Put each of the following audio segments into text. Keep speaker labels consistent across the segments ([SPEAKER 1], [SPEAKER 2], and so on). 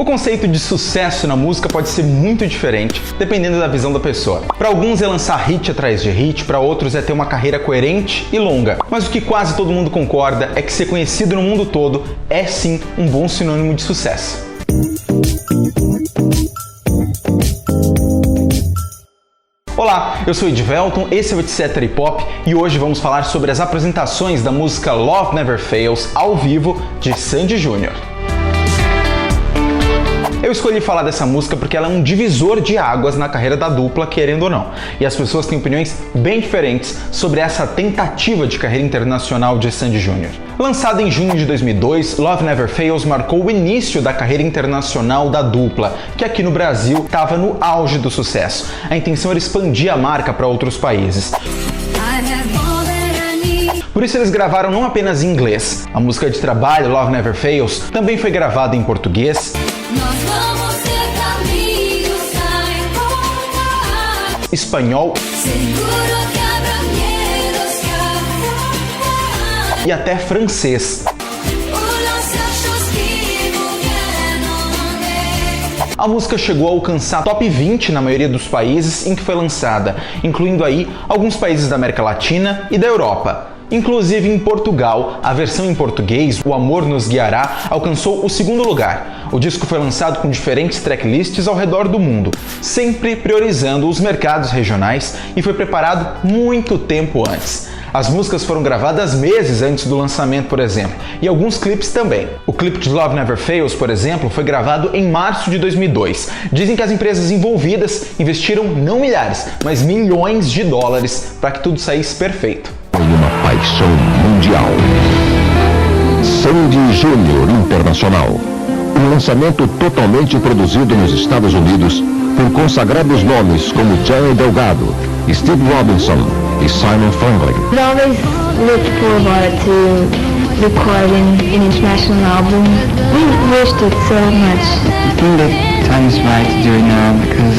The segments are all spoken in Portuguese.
[SPEAKER 1] O conceito de sucesso na música pode ser muito diferente, dependendo da visão da pessoa. Para alguns é lançar hit atrás de hit, para outros é ter uma carreira coerente e longa. Mas o que quase todo mundo concorda é que ser conhecido no mundo todo é sim um bom sinônimo de sucesso. Olá, eu sou Edvelton, esse é o Etc. Pop e hoje vamos falar sobre as apresentações da música Love Never Fails ao vivo de Sandy Júnior. Eu escolhi falar dessa música porque ela é um divisor de águas na carreira da dupla, querendo ou não. E as pessoas têm opiniões bem diferentes sobre essa tentativa de carreira internacional de Sandy Júnior. Lançada em junho de 2002, Love Never Fails marcou o início da carreira internacional da dupla, que aqui no Brasil estava no auge do sucesso. A intenção era expandir a marca para outros países. Por isso eles gravaram não apenas em inglês. A música de trabalho, Love Never Fails, também foi gravada em português, espanhol e até francês. A música chegou a alcançar top 20 na maioria dos países em que foi lançada, incluindo aí alguns países da América Latina e da Europa. Inclusive em Portugal, a versão em português, O Amor Nos Guiará, alcançou o segundo lugar. O disco foi lançado com diferentes tracklists ao redor do mundo, sempre priorizando os mercados regionais e foi preparado muito tempo antes. As músicas foram gravadas meses antes do lançamento, por exemplo, e alguns clipes também. O clipe de Love Never Fails, por exemplo, foi gravado em março de 2002. Dizem que as empresas envolvidas investiram não milhares, mas milhões de dólares para que tudo saísse perfeito.
[SPEAKER 2] Uma paixão mundial. Sandy Júnior Internacional. Um lançamento totalmente produzido nos Estados Unidos por consagrados nomes como Joey Delgado, Steve Robinson e Simon Franklin.
[SPEAKER 3] I always looked forward to recording an international album. We wished it so much.
[SPEAKER 4] I think that time is right to do it now because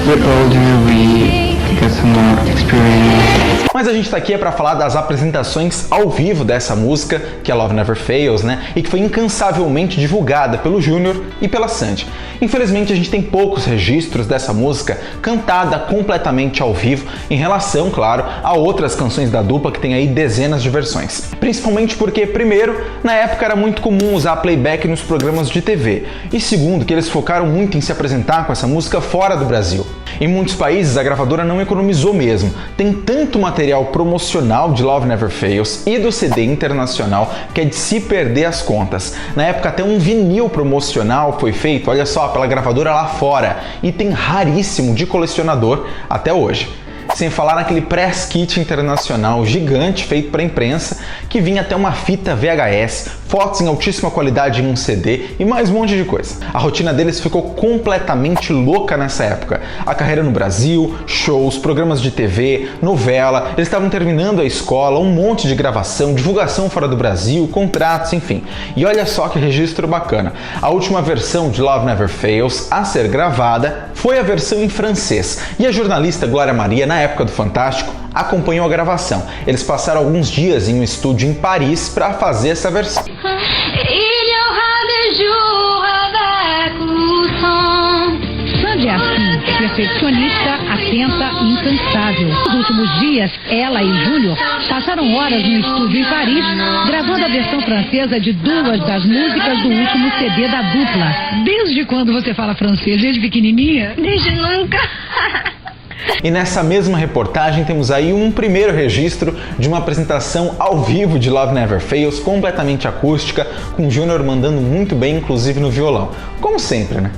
[SPEAKER 4] we're older, we got some more experience.
[SPEAKER 1] Mas a gente tá aqui para falar das apresentações ao vivo dessa música, que é Love Never Fails, né? E que foi incansavelmente divulgada pelo Júnior e pela Sandy. Infelizmente a gente tem poucos registros dessa música cantada completamente ao vivo, em relação, claro, a outras canções da dupla que tem aí dezenas de versões. Principalmente porque, primeiro, na época era muito comum usar playback nos programas de TV, e segundo, que eles focaram muito em se apresentar com essa música fora do Brasil. Em muitos países a gravadora não economizou mesmo. Tem tanto material promocional de Love Never Fails e do CD internacional que é de se perder as contas. Na época até um vinil promocional foi feito, olha só, pela gravadora lá fora, item raríssimo de colecionador até hoje. Sem falar naquele press kit internacional gigante feito para a imprensa, que vinha até uma fita VHS, fotos em altíssima qualidade em um CD e mais um monte de coisa. A rotina deles ficou completamente louca nessa época. A carreira no Brasil, shows, programas de TV, novela, eles estavam terminando a escola, um monte de gravação, divulgação fora do Brasil, contratos, enfim. E olha só que registro bacana. A última versão de Love Never Fails a ser gravada foi a versão em francês, e a jornalista Glória Maria, na época do Fantástico, acompanhou a gravação. Eles passaram alguns dias em um estúdio em Paris para fazer essa versão.
[SPEAKER 5] Sandy é assim, perfeccionista, atenta e incansável. Nos últimos dias, ela e Júnior passaram horas no estúdio em Paris, gravando a versão francesa de duas das músicas do último CD da dupla. Desde quando você fala francês? Desde pequenininha?
[SPEAKER 3] Desde nunca.
[SPEAKER 1] E nessa mesma reportagem temos aí um primeiro registro de uma apresentação ao vivo de Love Never Fails, completamente acústica, com Júnior mandando muito bem, inclusive no violão. Como sempre, né?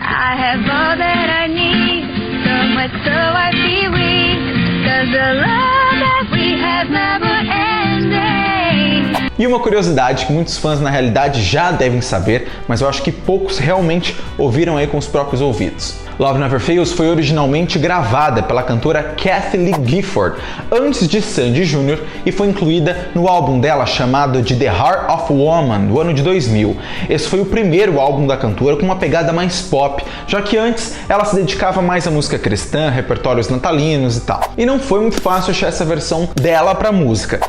[SPEAKER 3] I have all that I need, so much so I feel weak, 'cause the love that we have never ending.
[SPEAKER 1] E uma curiosidade que muitos fãs na realidade já devem saber, mas eu acho que poucos realmente ouviram aí com os próprios ouvidos. Love Never Fails foi originalmente gravada pela cantora Kathie Lee Gifford antes de Sandy Júnior e foi incluída no álbum dela chamado de The Heart of Woman, do ano de 2000. Esse foi o primeiro álbum da cantora com uma pegada mais pop, já que antes ela se dedicava mais à música cristã, repertórios natalinos e tal. E não foi muito fácil achar essa versão dela pra música.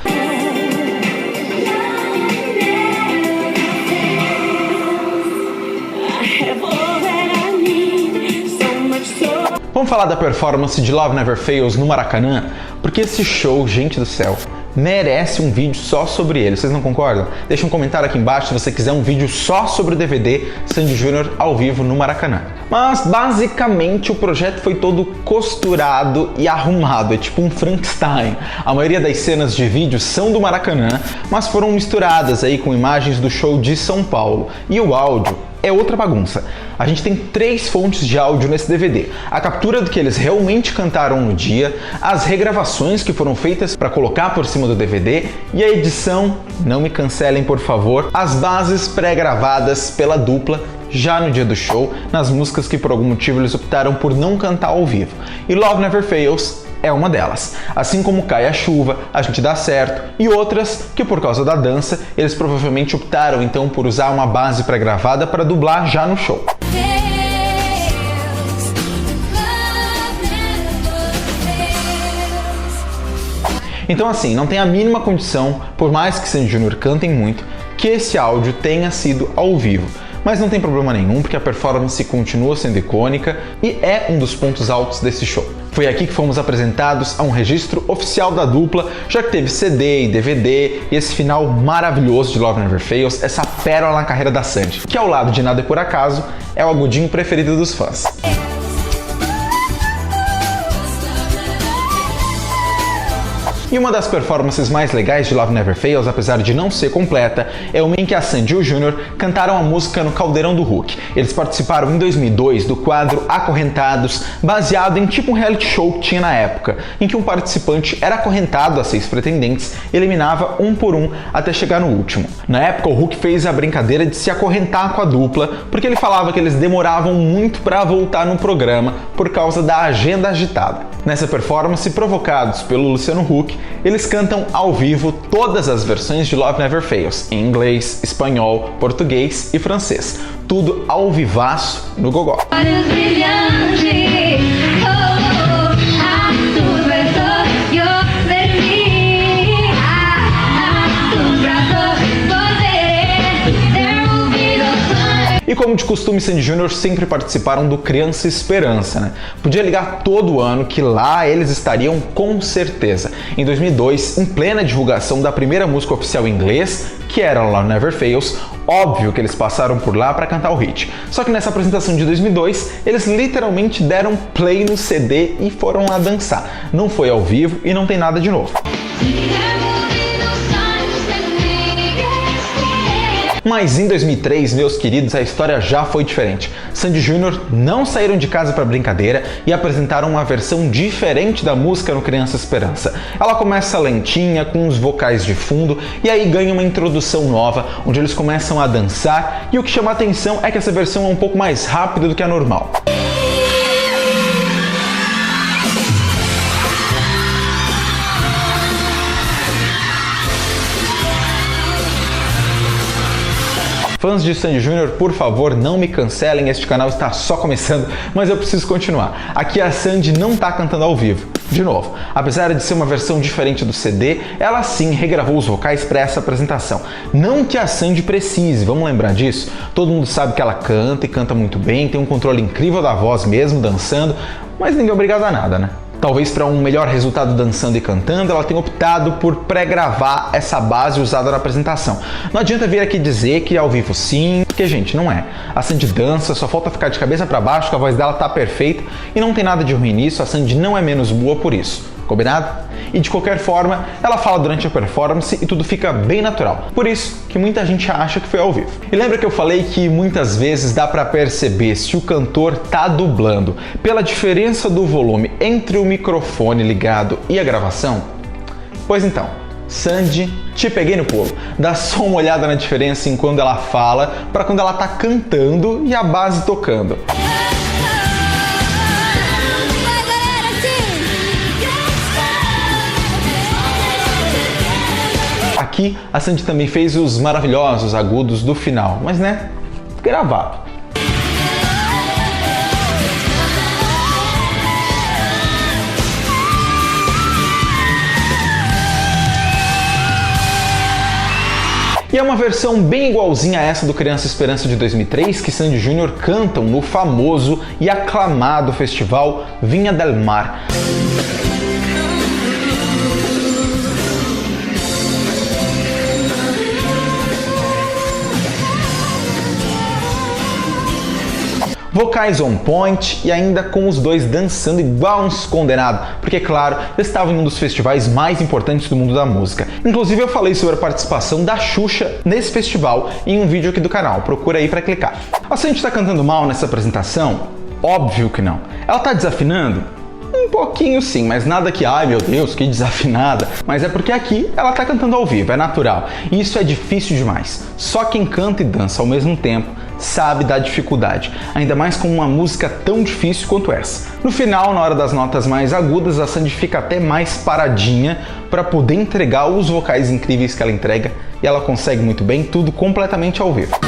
[SPEAKER 1] Vamos falar da performance de Love Never Fails no Maracanã? Porque esse show, gente do céu, merece um vídeo só sobre ele, vocês não concordam? Deixa um comentário aqui embaixo se você quiser um vídeo só sobre o DVD Sandy Júnior ao vivo no Maracanã. Mas basicamente o projeto foi todo costurado e arrumado, é tipo um Frankenstein. A maioria das cenas de vídeo são do Maracanã, mas foram misturadas aí com imagens do show de São Paulo. E o áudio é outra bagunça. A gente tem 3 fontes de áudio nesse DVD. A captura do que eles realmente cantaram no dia, as regravações que foram feitas para colocar por cima do DVD e a edição, não me cancelem por favor, as bases pré-gravadas pela dupla já no dia do show, nas músicas que por algum motivo eles optaram por não cantar ao vivo. E Love Never Fails é uma delas. Assim como Cai a Chuva, A Gente Dá Certo e outras que por causa da dança eles provavelmente optaram então por usar uma base pré-gravada para dublar já no show. Então assim, não tem a mínima condição, por mais que Sandy Júnior cantem muito, que esse áudio tenha sido ao vivo. Mas não tem problema nenhum, porque a performance continua sendo icônica e é um dos pontos altos desse show. Foi aqui que fomos apresentados a um registro oficial da dupla, já que teve CD e DVD e esse final maravilhoso de Love Never Fails, essa pérola na carreira da Sandy, que ao lado de Nada é Por Acaso, é o agudinho preferido dos fãs. E uma das performances mais legais de Love Never Fails, apesar de não ser completa, é uma em que a Sandy e o Júnior cantaram a música no Caldeirão do Hulk. Eles participaram em 2002 do quadro Acorrentados, baseado em tipo um reality show que tinha na época, em que um participante era acorrentado a 6 pretendentes e eliminava um por um até chegar no último. Na época, o Hulk fez a brincadeira de se acorrentar com a dupla, porque ele falava que eles demoravam muito para voltar no programa por causa da agenda agitada. Nessa performance, provocados pelo Luciano Huck, eles cantam ao vivo todas as versões de Love Never Fails, em inglês, espanhol, português e francês. Tudo ao vivaço no gogó. E como de costume, Sandy Júnior sempre participaram do Criança Esperança, né? Podia ligar todo ano que lá eles estariam com certeza. Em 2002, em plena divulgação da primeira música oficial em inglês, que era Love Never Fails, óbvio que eles passaram por lá para cantar o hit. Só que nessa apresentação de 2002, eles literalmente deram play no CD e foram lá dançar. Não foi ao vivo e não tem nada de novo. Mas em 2003, meus queridos, a história já foi diferente. Sandy Júnior não saíram de casa para brincadeira e apresentaram uma versão diferente da música no Criança Esperança. Ela começa lentinha, com os vocais de fundo, e aí ganha uma introdução nova, onde eles começam a dançar, e o que chama a atenção é que essa versão é um pouco mais rápida do que a normal. Fãs de Sandy Júnior, por favor, não me cancelem, este canal está só começando, mas eu preciso continuar. Aqui a Sandy não está cantando ao vivo. De novo, apesar de ser uma versão diferente do CD, ela sim regravou os vocais para essa apresentação. Não que a Sandy precise, vamos lembrar disso? Todo mundo sabe que ela canta e canta muito bem, tem um controle incrível da voz mesmo, dançando, mas ninguém é obrigado a nada, né? Talvez para um melhor resultado dançando e cantando, ela tenha optado por pré-gravar essa base usada na apresentação. Não adianta vir aqui dizer que é ao vivo sim, porque, gente, não é. A Sandy dança, só falta ficar de cabeça para baixo, que a voz dela tá perfeita e não tem nada de ruim nisso, a Sandy não é menos boa por isso. Combinado? E de qualquer forma, ela fala durante a performance e tudo fica bem natural. Por isso que muita gente acha que foi ao vivo. E lembra que eu falei que muitas vezes dá pra perceber se o cantor tá dublando pela diferença do volume entre o microfone ligado e a gravação? Pois então, Sandy, te peguei no pulo. Dá só uma olhada na diferença em quando ela fala para quando ela tá cantando e a base tocando. Aqui, a Sandy também fez os maravilhosos agudos do final, mas né, gravado. E é uma versão bem igualzinha a essa do Criança Esperança de 2003 que Sandy Júnior cantam no famoso e aclamado festival Viña del Mar. Vocais on point e ainda com os dois dançando igual uns condenados, porque claro, eles estavam em um dos festivais mais importantes do mundo da música. Inclusive eu falei sobre a participação da Xuxa nesse festival em um vídeo aqui do canal, procura aí pra clicar. A Sandy tá cantando mal nessa apresentação? Óbvio que não. Ela tá desafinando? Um pouquinho sim, mas nada que, ai meu Deus, que desafinada. Mas é porque aqui ela tá cantando ao vivo, é natural. E isso é difícil demais. Só quem canta e dança ao mesmo tempo sabe da dificuldade, ainda mais com uma música tão difícil quanto essa. No final, na hora das notas mais agudas, a Sandy fica até mais paradinha para poder entregar os vocais incríveis que ela entrega, e ela consegue muito bem, tudo completamente ao vivo.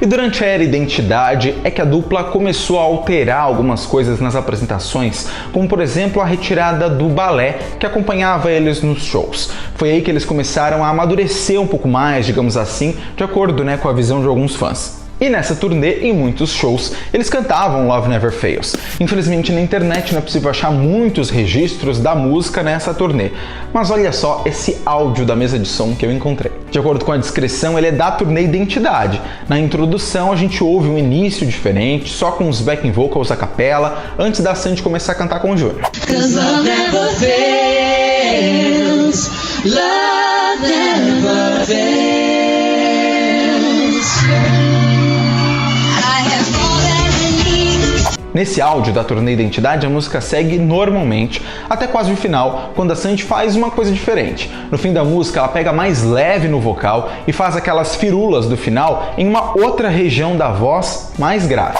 [SPEAKER 1] E durante a era Identidade é que a dupla começou a alterar algumas coisas nas apresentações, como por exemplo a retirada do balé que acompanhava eles nos shows. Foi aí que eles começaram a amadurecer um pouco mais, digamos assim, de acordo, com a visão de alguns fãs. E nessa turnê, em muitos shows, eles cantavam Love Never Fails. Infelizmente na internet não é possível achar muitos registros da música nessa turnê, mas olha só esse áudio da mesa de som que eu encontrei. De acordo com a descrição, ele é da turnê Identidade. Na introdução a gente ouve um início diferente, só com os backing vocals a capela, antes da Sandy começar a cantar com o Júnior.
[SPEAKER 6] Love never fails, love never fails.
[SPEAKER 1] Nesse áudio da turnê Identidade, a música segue normalmente, até quase o final, quando a Sandy faz uma coisa diferente. No fim da música, ela pega mais leve no vocal e faz aquelas firulas do final em uma outra região da voz mais grave.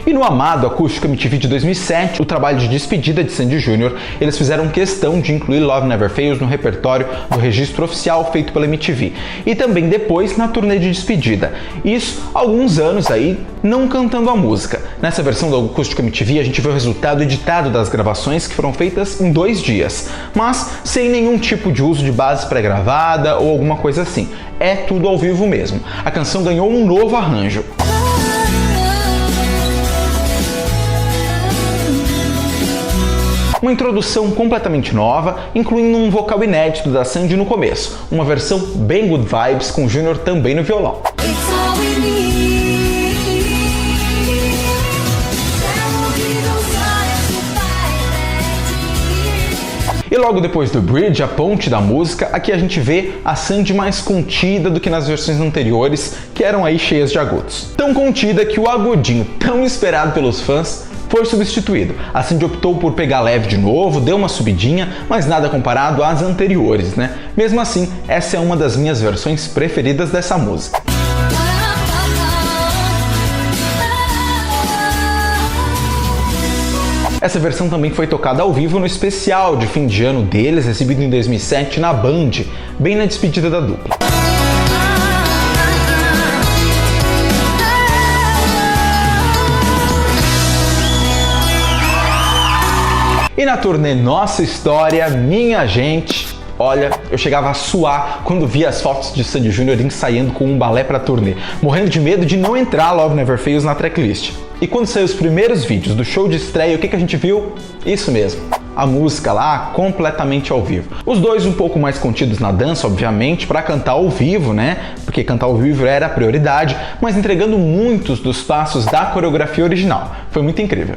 [SPEAKER 1] E no amado Acústico MTV de 2007, o trabalho de despedida de Sandy Júnior, eles fizeram questão de incluir Love Never Fails no repertório do registro oficial feito pela MTV. E também depois na turnê de despedida. Isso alguns anos aí não cantando a música. Nessa versão do Acústico MTV a gente vê o resultado editado das gravações que foram feitas em 2 dias, mas sem nenhum tipo de uso de base pré-gravada ou alguma coisa assim. É tudo ao vivo mesmo. A canção ganhou um novo arranjo. Uma introdução completamente nova, incluindo um vocal inédito da Sandy no começo, uma versão bem good vibes com o Júnior também no violão. E logo depois do bridge, a ponte da música, aqui a gente vê a Sandy mais contida do que nas versões anteriores, que eram aí cheias de agudos. Tão contida que o agudinho tão esperado pelos fãs foi substituído. A Sandy optou por pegar leve de novo, deu uma subidinha, mas nada comparado às anteriores, Mesmo assim, essa é uma das minhas versões preferidas dessa música. Essa versão também foi tocada ao vivo no especial de fim de ano deles, exibido em 2007 na Band, bem na despedida da dupla. E na turnê Nossa História, Minha Gente, olha, eu chegava a suar quando via as fotos de Sandy Júnior ensaiando com um balé pra turnê, morrendo de medo de não entrar Love Never Fails na tracklist. E quando saiu os primeiros vídeos do show de estreia, o que a gente viu? Isso mesmo, a música lá completamente ao vivo. Os dois um pouco mais contidos na dança, obviamente, para cantar ao vivo, Porque cantar ao vivo era a prioridade, mas entregando muitos dos passos da coreografia original. Foi muito incrível.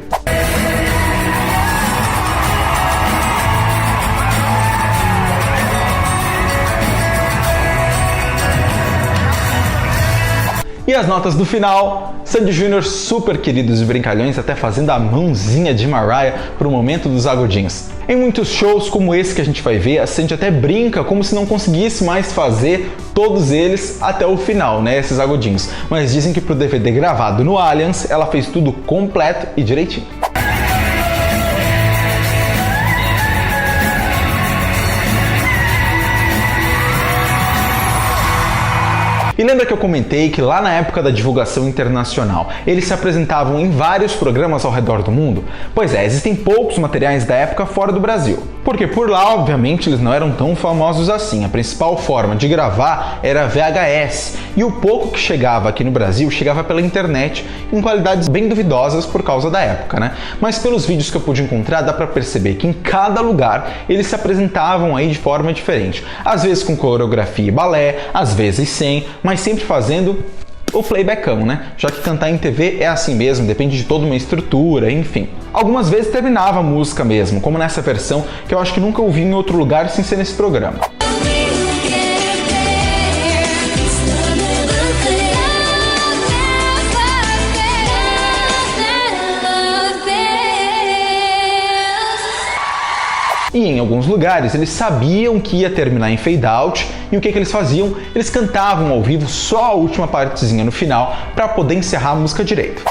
[SPEAKER 1] E as notas do final? Sandy Júnior, super queridos e brincalhões, até fazendo a mãozinha de Mariah pro momento dos agudinhos. Em muitos shows como esse que a gente vai ver, a Sandy até brinca como se não conseguisse mais fazer todos eles até o final, né, esses agudinhos. Mas dizem que pro DVD gravado no Allianz, ela fez tudo completo e direitinho. E lembra que eu comentei que lá na época da divulgação internacional, eles se apresentavam em vários programas ao redor do mundo? Pois é, existem poucos materiais da época fora do Brasil. Porque por lá, obviamente, eles não eram tão famosos assim. A principal forma de gravar era VHS. E o pouco que chegava aqui no Brasil chegava pela internet em qualidades bem duvidosas por causa da época, né? Mas pelos vídeos que eu pude encontrar, dá pra perceber que em cada lugar eles se apresentavam aí de forma diferente. Às vezes com coreografia e balé, às vezes sem, mas sempre fazendo o playbackão, né? Já que cantar em TV é assim mesmo, depende de toda uma estrutura, enfim. Algumas vezes terminava a música mesmo, como nessa versão que eu acho que nunca ouvi em outro lugar sem ser nesse programa. E em alguns lugares eles sabiam que ia terminar em fade out e o que eles faziam? Eles cantavam ao vivo só a última partezinha no final para poder encerrar a música direito.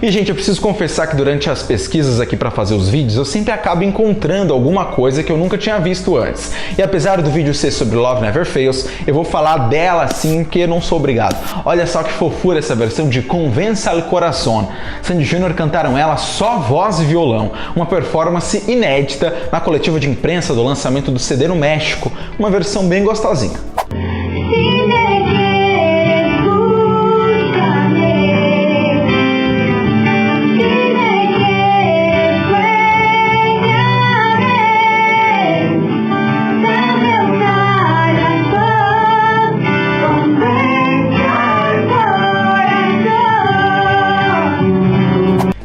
[SPEAKER 1] E gente, eu preciso confessar que durante as pesquisas aqui para fazer os vídeos, eu sempre acabo encontrando alguma coisa que eu nunca tinha visto antes. E apesar do vídeo ser sobre Love Never Fails, eu vou falar dela sim, porque eu não sou obrigado. Olha só que fofura essa versão de Convença al Corazón. Sandy Júnior cantaram ela só voz e violão, uma performance inédita na coletiva de imprensa do lançamento do CD no México, uma versão bem gostosinha.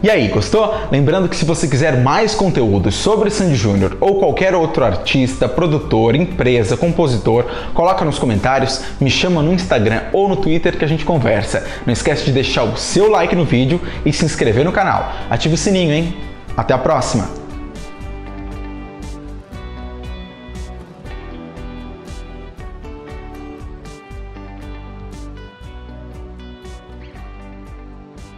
[SPEAKER 1] E aí, gostou? Lembrando que se você quiser mais conteúdos sobre Sandy Júnior ou qualquer outro artista, produtor, empresa, compositor, coloca nos comentários, me chama no Instagram ou no Twitter que a gente conversa. Não esquece de deixar o seu like no vídeo e se inscrever no canal. Ativa o sininho, hein? Até a próxima!